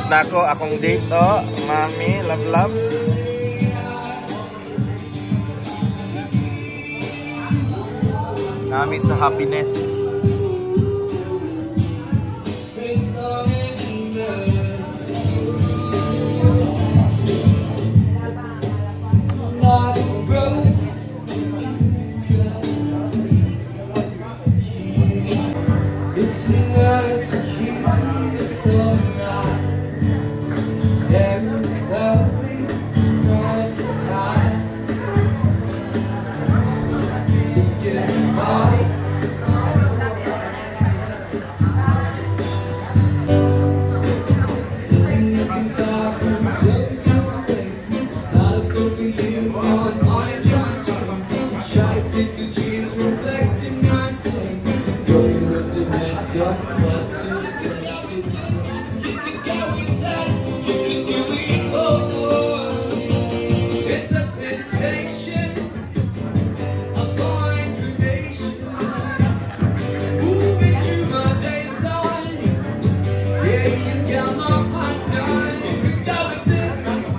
nako akong date oh, mami, love. Nami sa happiness. It's enough to keep the sunrise, staring slowly across the sky. So get by. You can talk from close away. It's not good for you on my dream. Try to take two dreams, reflecting my state. Got what to get to. You can go with that, you can do it all. It's a sensation, a fine creation. Moving through my days done. Yeah, you got my heart done. You can go with this,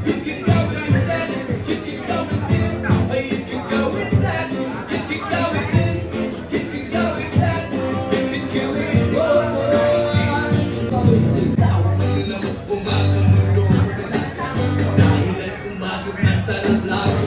you can go with that, you can go with this, or you can go with that, you can go with this, you can go with that, you can do it.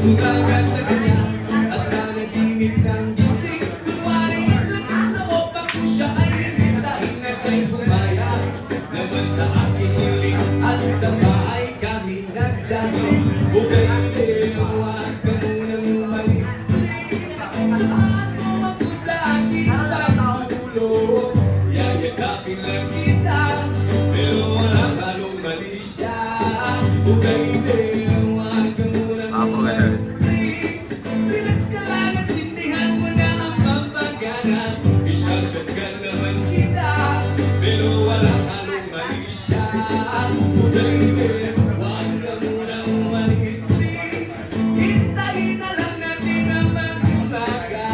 Umaga sa kanya at nanaginip ng gising. Kunwari at lakas na upang ko siya ay limitahin na siya'y pumayag naman sa aking hiling at sa bahay kami nagjago. O baby, huwag ka munang umalis, please. Samahan mo ako sa aking pagtulog. Yayakapin lang kita pero walang halong mali siya. O baby, huwag ka munang umalis, please. Relax ka lang at sindihan mo na ang pampagana. Isasyon ka naman kita pero walang halong mali siya. O baby, huwag ka munang umalis, please. Hintayin na lang natin ang mag-umaga.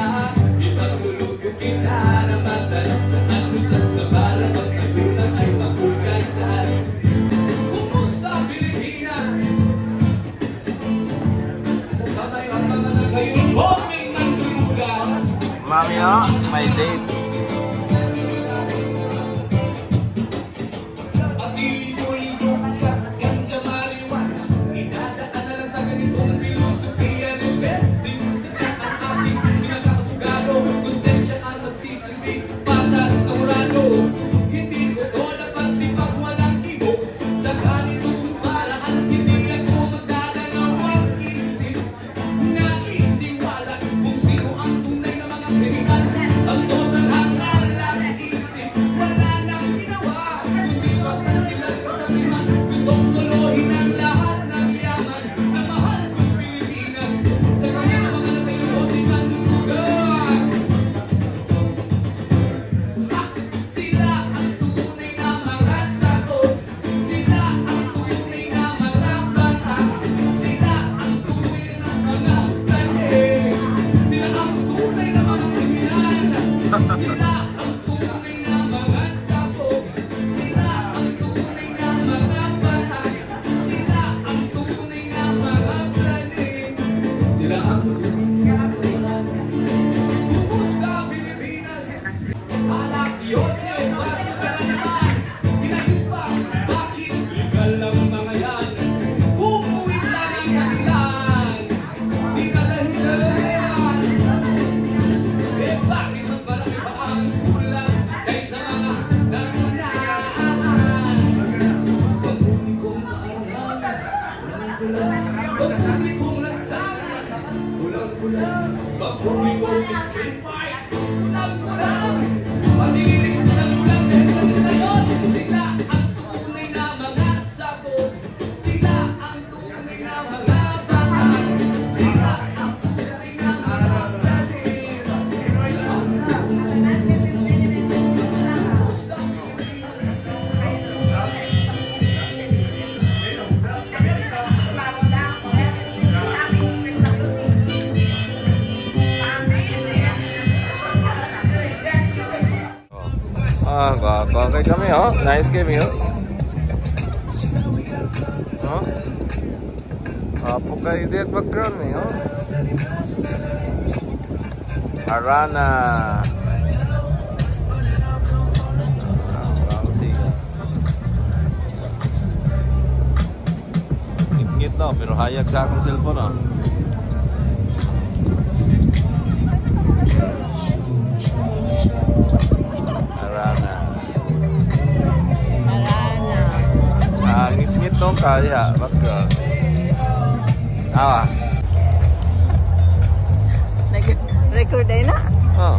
Ipagtulog ko kita na masarap at lusat na para pag ngayon lang ay makulkasan. Kumusta Pilipinas? Sa tatay ang mga na kayo homing ng tulugas. Mami oh, my date. At iligo-ligo ka, ganja marijuana. Inadaan na lang sa ganitong filosofiya ni Ben. Di mo sila ang aking pinakapugalo. Konsensya ang magsisilbi, patas na urano. Hindi ko to dapat di pag walang ibo. Sa ganitong paraan, hindi ako magdadalawang isip. Naisiwala kung sino ang tunay na mga kriminal. Ang sobrang hangal lang isip, wala nang ginawa. Kundi wag na silang kasabihan. Gustong solohin ang lahat ng yaman na mahal kong Pilipinas. Sa kanya na mga nakayukotin ng dudugas. Sila ang tunay na mga sagot. Sila ang tunay na mga bata. Sila ang tunay na mga tanim. Sila ang tunay na mga kriminal. Sila ang tunay na mga sagot. Sila ang tunay na mga bata. Sila ang tunay na mga tanim. Sila ang tunay na mga tanim. Kumusta Pilipinas? Alak Yose, baso ka na naman. Hinahin pa, bakit legal ang mga yan? Kung buwis lang ang kanilan, di na dahilan. Eh bakit mas marami pa ang kulang kaysa mga nagulaan? Pagpublikong maaralan, kulang-kulang. Pagpublikong nagsala, kulang-kulang. Pagpublikong escape park, kulang-kulang. Pag-ililis na kulang dahil sa nila yun. Sila ang tunay na mga sabog. Sila ang tunay na mga bata. Sila ang tunay na mga tanim. Sila ang tunay na mga Kumusta Ah, okay kami oh. Nice game yun. Hapo kayo din background eh, oh. Harana. Ngit-ngit no, pero hayag sa akong cellphone oh. Harana. Ngit-ngit no kaya background. Awa. Nag-record ay na? Oh.